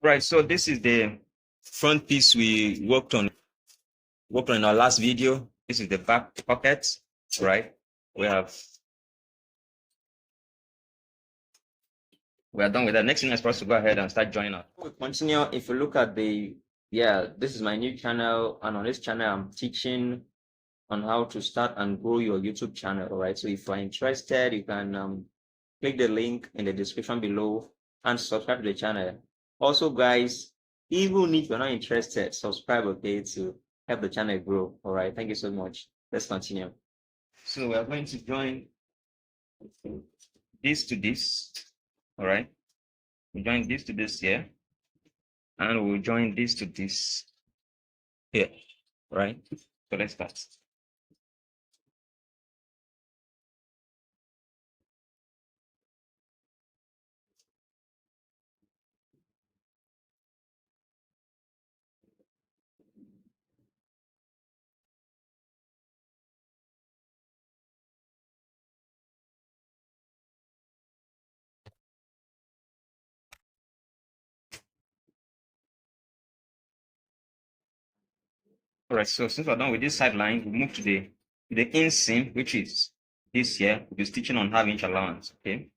Right, so this is the front piece we worked on in our last video. This is the back pocket, right? We are done with that. Next thing is for us to go ahead and start joining up. We continue. If you look at this is my new channel, and on this channel I'm teaching on how to start and grow your YouTube channel, right? So if you're interested, you can click the link in the description below and subscribe to the channel. Also, guys, even if you're not interested, subscribe, okay, to help the channel grow. All right, thank you so much. Let's continue. So we're going to join this to this. All right, we join this to this here, and we'll join this to this here. All right, so let's start. All right, so since we're done with this sideline, we move to the inseam, which is this here. We'll be stitching on half-inch allowance. Okay.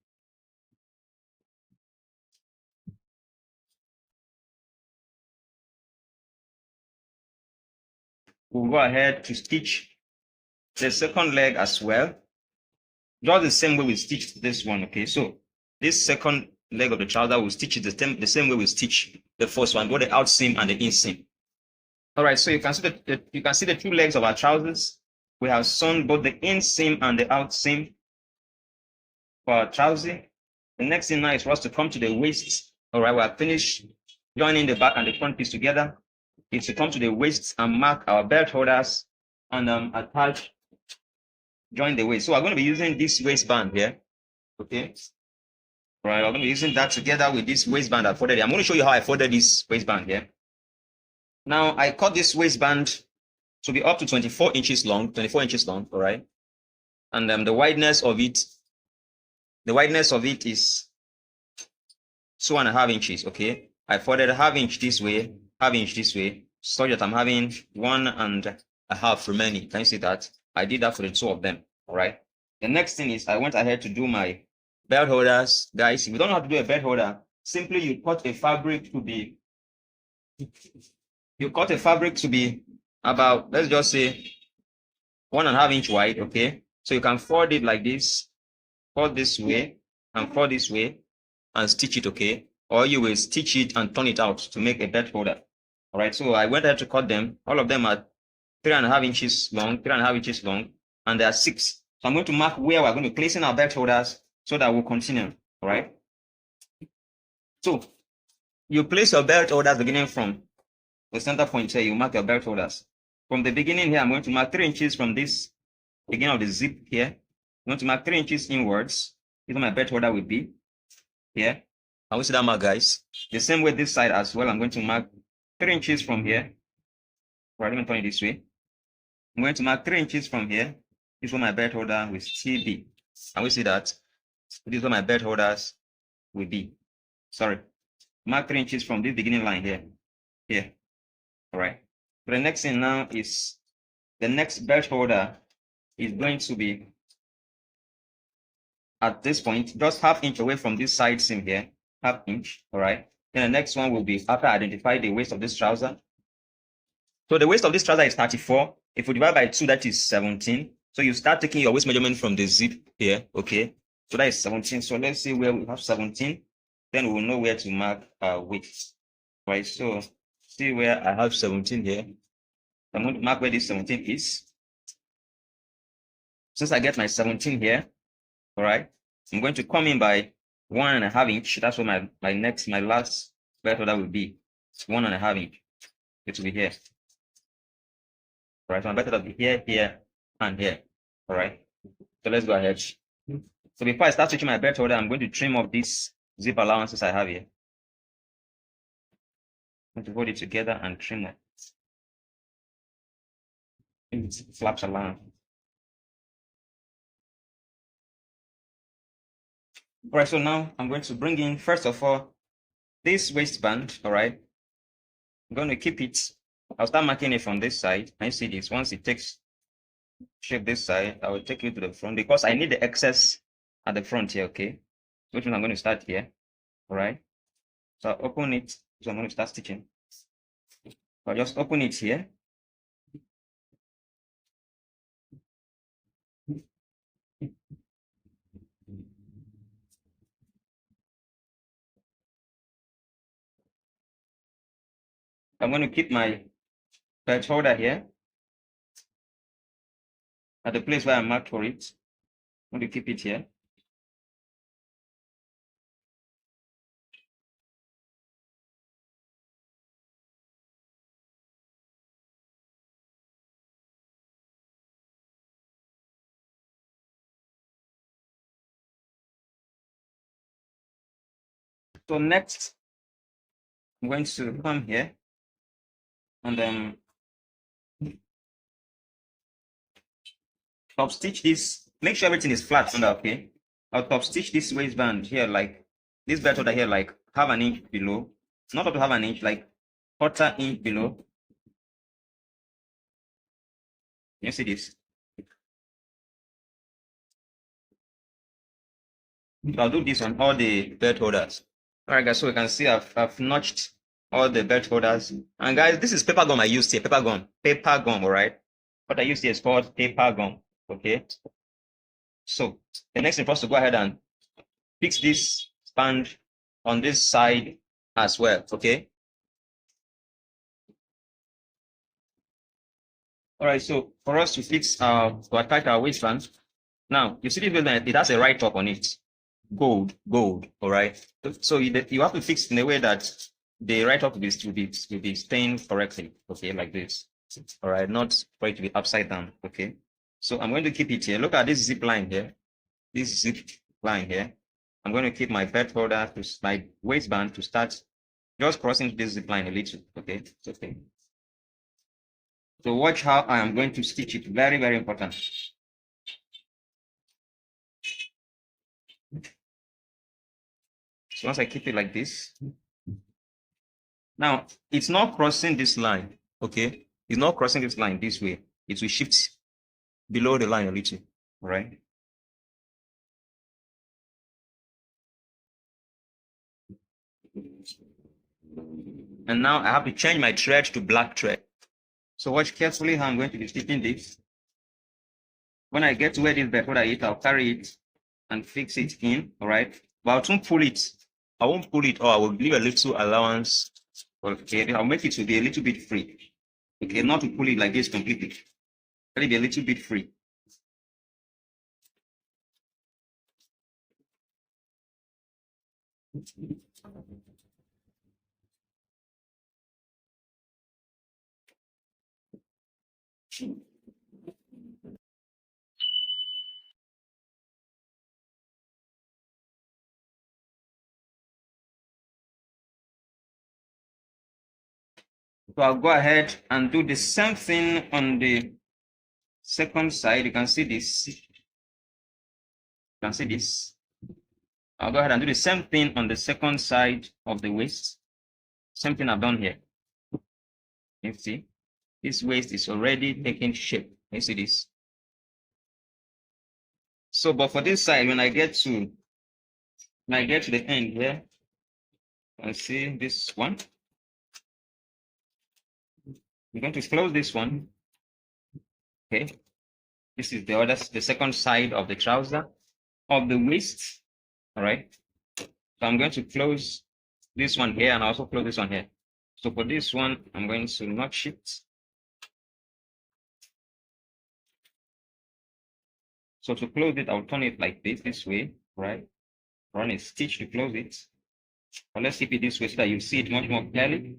We'll go ahead to stitch the second leg as well, just the same way we stitched this one. Okay, so this second leg of the trouser, we'll stitch it the same way we stitch the first one, both the out seam and the inseam. All right, so you can see you can see the two legs of our trousers. We have sewn both the inseam and the out seam for our trouser. The next thing now is for us to come to the waist. All right, we have finished joining the back and the front piece together. It's to come to the waist and mark our belt holders and attach, join the waist. So we're going to be using this waistband here. Okay. All right, we're going to be using that together with this waistband I folded here. I'm going to show you how I folded this waistband here. Now I cut this waistband to be up to 24 inches long, all right. And the wideness of it is 2.5 inches. Okay. I folded half inch this way, so that I'm having 1.5 remaining. Can you see that? I did that for the two of them. All right. The next thing is I went ahead to do my belt holders. Guys, if you don't know how to do a belt holder, simply you cut a fabric to be about, let's just say 1.5 inch wide. Okay. So you can fold it like this, fold this way and fold this way and stitch it. Okay. Or you will stitch it and turn it out to make a belt holder. All right. So I went ahead to cut them. All of them are 3.5 inches long, and they are 6. So I'm going to mark where we're going to place in our belt holders so that we'll continue. All right. So you place your belt holders beginning from the center point here. You mark your belt holders from the beginning here. I'm going to mark 3 inches from this beginning of the zip here. I'm going to mark 3 inches inwards. This is where my belt holder will be here. Can we see that mark, guys? The same way this side as well. I'm going to mark 3 inches from here. Right, let me turn it this way. I'm going to mark 3 inches from here. This is where my belt holder will still be. Can we see that? This is where my belt holders will be. Sorry. Mark 3 inches from this beginning line here. Here. All right. So the next thing now is the next belt holder is going to be at this point, just ½ inch away from this side seam here. ½ inch. All right. Then the next one will be after I identify the waist of this trouser. So the waist of this trouser is 34. If we divide by 2, that is 17. So you start taking your waist measurement from the zip here. Okay. So that is 17. So let's see where we have 17. Then we will know where to mark our waist. Right. So see where I have 17 here. I'm going to mark where this 17 is. Since I get my 17 here, all right, I'm going to come in by 1.5 inch. That's what my last belt holder will be. It's 1.5 inch. It will be here. All right, so my belt holder will be here, here, and here. All right. So let's go ahead. So before I start switching my belt holder, I'm going to trim off these zip allowances I have here. I'm going to hold it together and trim it. It flaps around. All right, so now I'm going to bring in, first of all, this waistband, all right, I'm going to keep it. I'll start marking it from this side. Can you see this? Once it takes shape this side, I will take it to the front because I need the excess at the front here, okay? Which means I'm going to start here, all right? So I'll open it. So I'm going to start stitching. I'll just open it here. I'm going to keep my belt holder here at the place where I marked for it. I'm going to keep it here. So next, I'm going to come here and then top stitch this. Make sure everything is flat under, okay? I'll top stitch this waistband here, like this belt holder here, like half an inch below. Not up to half an inch, like quarter inch below. You see this? So I'll do this on all the belt holders. All right, guys, so you can see I've notched all the belt holders. And guys, this is paper gum I used here, paper gum, all right? What I used here is called paper gum, okay? So the next thing for us to go ahead and fix this band on this side as well, okay? All right, so for us to fix to attach our waistband, now you see this waistband, it has a write up on it. Gold, all right? So you have to fix in a way that the write up will be staying correctly, okay, like this. All right, not for it to be upside down, okay? So I'm going to keep it here. Look at this zip line here. This zip line here. I'm going to keep my belt holder to my waistband to start just crossing this zip line a little, okay? It's okay. So watch how I am going to stitch it. Very, very important. So once I keep it like this, now it's not crossing this line, okay? It's not crossing this line this way. It will shift below the line a little, all right? And now I have to change my thread to black thread. So watch carefully how I'm going to be stitching this. When I get to where this belt holder is, I'll carry it and fix it in, all right? But I won't pull it. I won't pull it, or I will leave a little allowance. Okay, I'll make it to be a little bit free. Okay, not to pull it like this completely. Let it be a little bit free. So I'll go ahead and do the same thing on the second side. You can see this. You can see this. I'll go ahead and do the same thing on the second side of the waist. Same thing I've done here. You see, this waist is already taking shape. You see this. So, but for this side, when I get to the end here, I see this one. I'm going to close this one. Okay. This is the second side of the trouser of the waist. All right. So I'm going to close this one here and also close this one here. So for this one, I'm going to notch it. So to close it, I'll turn it like this way, right? Run a stitch to close it. But let's keep it this way so that you see it much more clearly.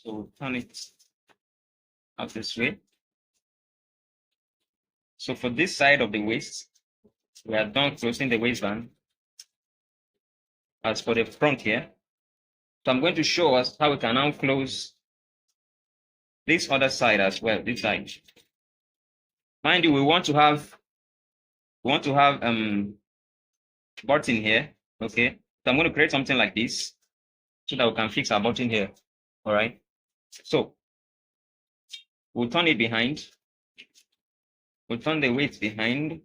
So turn it out this way. So for this side of the waist, we are done closing the waistband. As for the front here, so I'm going to show us how we can now close this other side as well, this side. Mind you, we want to have button here. Okay, so I'm going to create something like this so that we can fix our button here. All right, so we'll turn it behind. We'll turn the weight behind.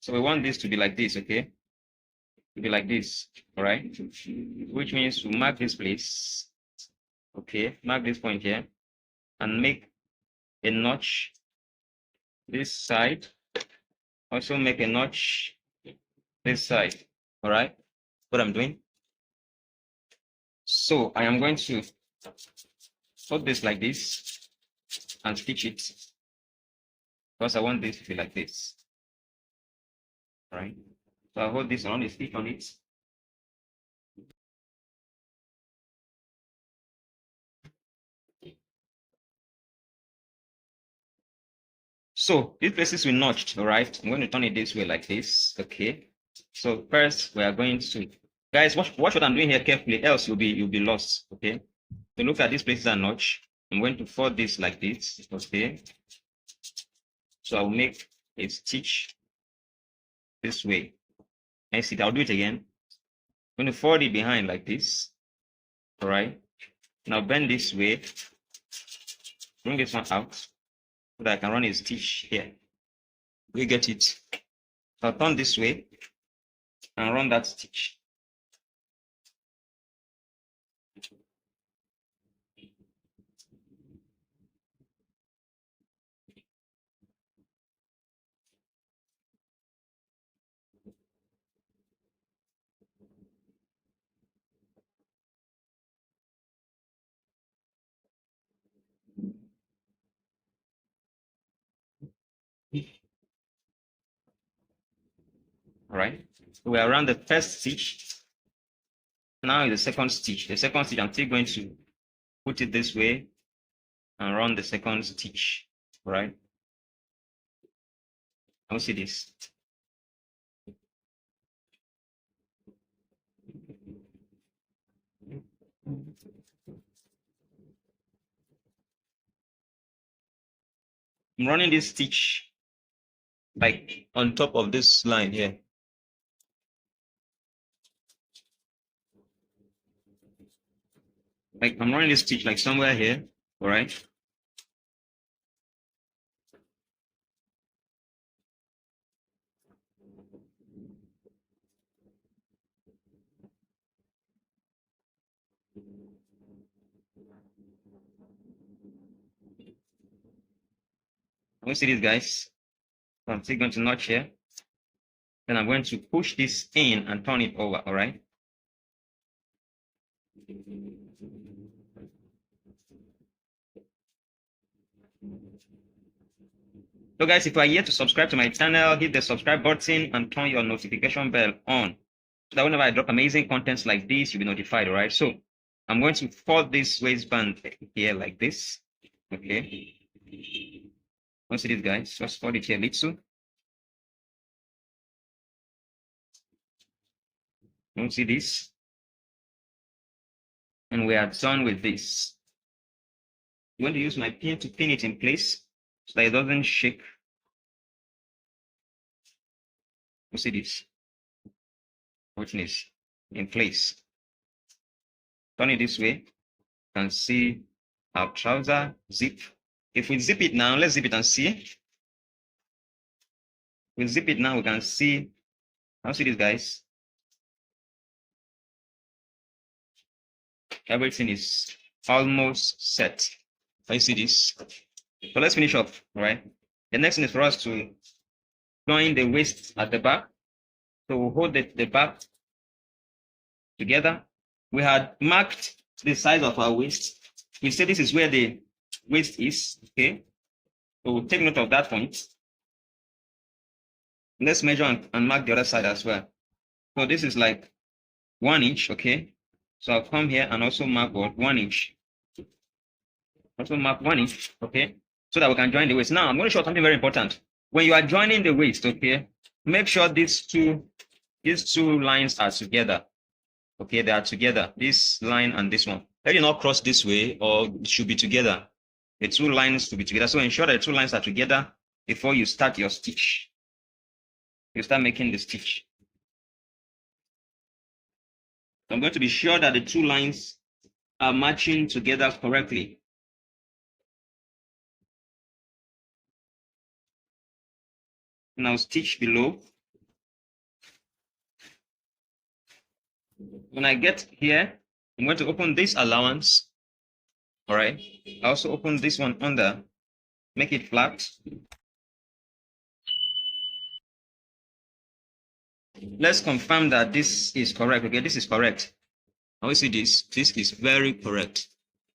So we want this to be like this, okay? To be like this, all right? Which means to mark this place, okay? Mark this point here and make a notch this side. Also make a notch this side, all right? What I'm doing. So I am going to hold this like this and stitch it because I want this to be like this, all right? So I hold this on, the stitch on it. So these places we notched, all right? I'm going to turn it this way like this, okay? So first we are going to, guys, watch what I'm doing here carefully, else you'll be lost, okay? So look at these places are notched. I'm going to fold this like this, okay? So I'll make a stitch this way. And see, I'll do it again. I'm going to fold it behind like this, all right? Now bend this way, bring this one out so that I can run a stitch here. We get it. So I'll turn this way and run that stitch. All right, so we are around the first stitch. Now is the second stitch. The second stitch, I'm still going to put it this way and run the second stitch. All right, I'll see this. I'm running this stitch like on top of this line here. Like I'm running this stitch like somewhere here, all right? You see this, guys? So I'm still going to notch here. Then I'm going to push this in and turn it over, all right? So guys, if you are yet to subscribe to my channel, hit the subscribe button and turn your notification bell on so that whenever I drop amazing contents like this, you'll be notified, all right? So I'm going to fold this waistband here like this, okay? Let's see this, guys. Just fold it here a little. You see this? And we are done with this. I'm going to use my pin to pin it in place so that it doesn't shake. You see this? Everything is in place. Turn it this way. You can see our trouser zip. If we zip it now, let's zip it and see. We zip it now, we can see. Now see this, guys. Everything is almost set. Can you see this? So let's finish up, all right? The next thing is for us to join the waist at the back. So we'll hold the back together. We had marked the size of our waist. We say this is where the waist is, okay? So we'll take note of that point. Let's measure and mark the other side as well. So this is like 1 inch, okay? So I'll come here and also mark 1 inch. Also mark 1 inch, okay? So that we can join the waist. Now I'm going to show something very important. When you are joining the waist, okay, make sure these two lines are together. Okay, they are together. This line and this one. Let it not cross this way, or it should be together. the two lines to be together. So ensure that the two lines are together before you start your stitch. You start making the stitch. I'm going to be sure that the two lines are matching together correctly. Now stitch below. When I get here, I'm going to open this allowance. All right. I also open this one under, make it flat. Let's confirm that this is correct. Okay, this is correct. Now we see this. This is very correct.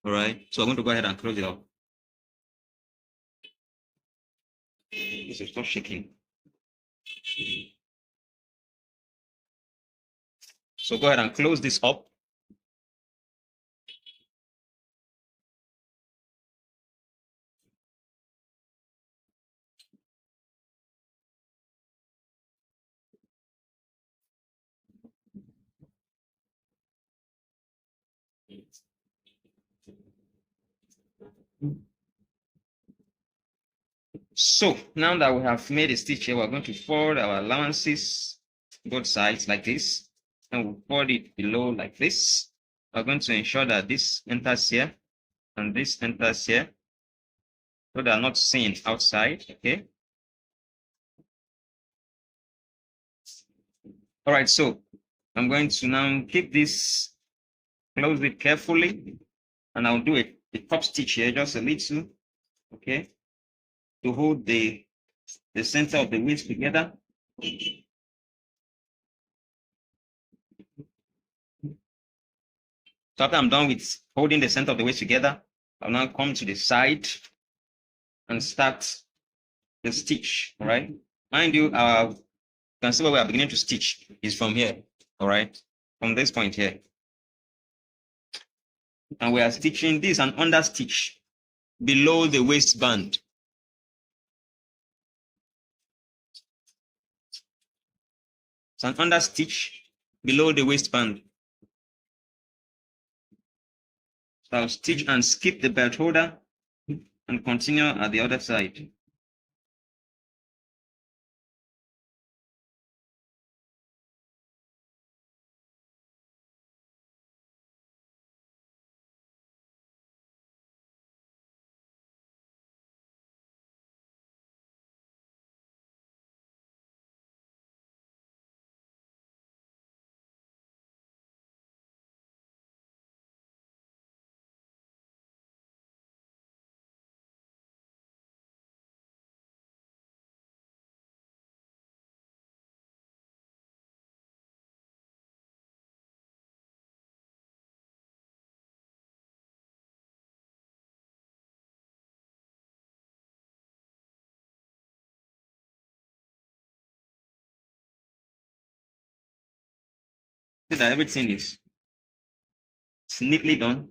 All right. So I'm going to go ahead and close it up. This is not shaking. So go ahead and close this up. So now that we have made a stitch here, we're going to fold our allowances both sides like this, and we'll fold it below like this. We're going to ensure that this enters here and this enters here, so they are not seen outside. Okay. All right. So I'm going to now keep this, close it carefully, and I'll do a top stitch here, just a little. Okay, to hold the center of the waist together. So after I'm done with holding the center of the waist together, I'll now come to the side and start the stitch. All right. Mind you, you can see where we are beginning to stitch is from here. All right. From this point here. And we are stitching this and under stitch below the waistband. It's an under stitch below the waistband. So I'll stitch and skip the belt holder and continue at the other side. See that everything is neatly done.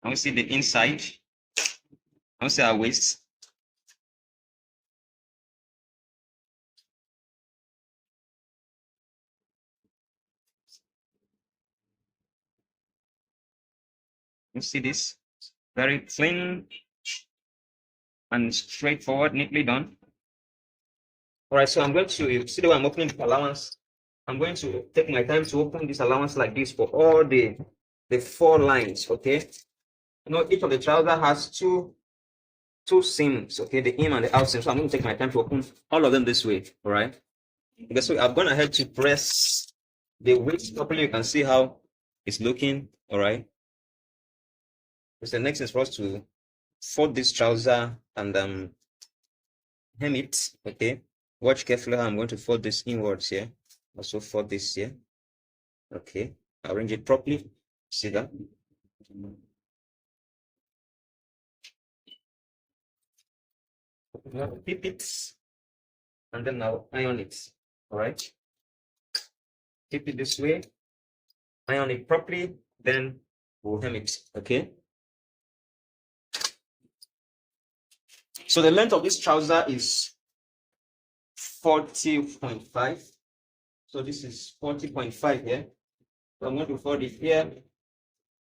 I will see the inside. I will see our waist. You see this? Very clean and straightforward, neatly done. All right, so I'm going to see the way I'm opening the allowance. I'm going to take my time to open this allowance like this for all the 4 lines. Okay. You know, each of the trouser has two seams. Okay, the in and the out seam. So I'm going to take my time to open all of them this way. All right. Okay, so I've gone ahead to press the waist properly. You can see how it's looking. All right. So the next is for us to fold this trouser and hem it. Okay. Watch carefully how I'm going to fold this inwards here. Also fold this here. Okay. Arrange it properly. See that? Keep it, and then I'll iron it. All right. Keep it this way. Iron it properly. Then we'll hem it. Okay. So the length of this trouser is 40.5. So this is 40.5 here. So I'm going to fold it here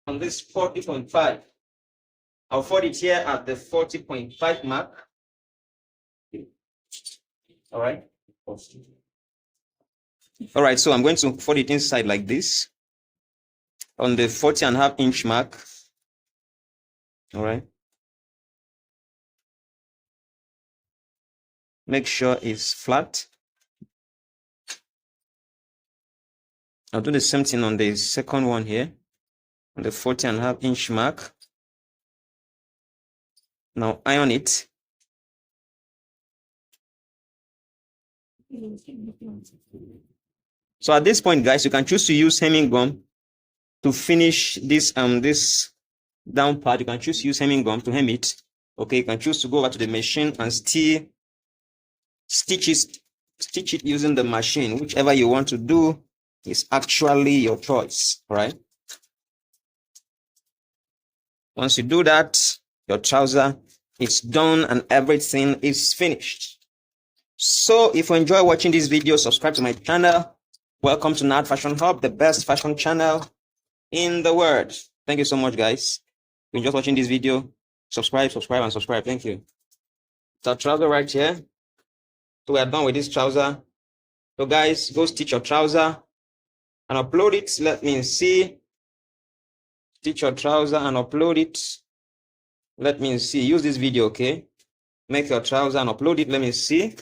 on this 40.5. I'll fold it here at the 40.5 mark. All right. All right, so I'm going to fold it inside like this on the 40.5-inch mark. All right. Make sure it's flat. I'll do the same thing on the second one here, on the 40.5-inch mark. Now iron it. So at this point, guys, you can choose to use hemming gum to finish this down part. You can choose to use hemming gum to hem it. Okay, you can choose to go over to the machine and still stitch it using the machine. Whichever you want to do is actually your choice, right? Once you do that, your trouser is done and everything is finished. So if you enjoy watching this video, subscribe to my channel. Welcome to Nerd Fashion Hub, the best fashion channel in the world. Thank you so much, guys. If you enjoyed watching this video, subscribe. Thank you. The trouser right here. So we are done with this trouser. So guys, go stitch your trouser and upload it. Let me see. Stitch your trouser and upload it. Let me see. Use this video, okay? Make your trouser and upload it. Let me see.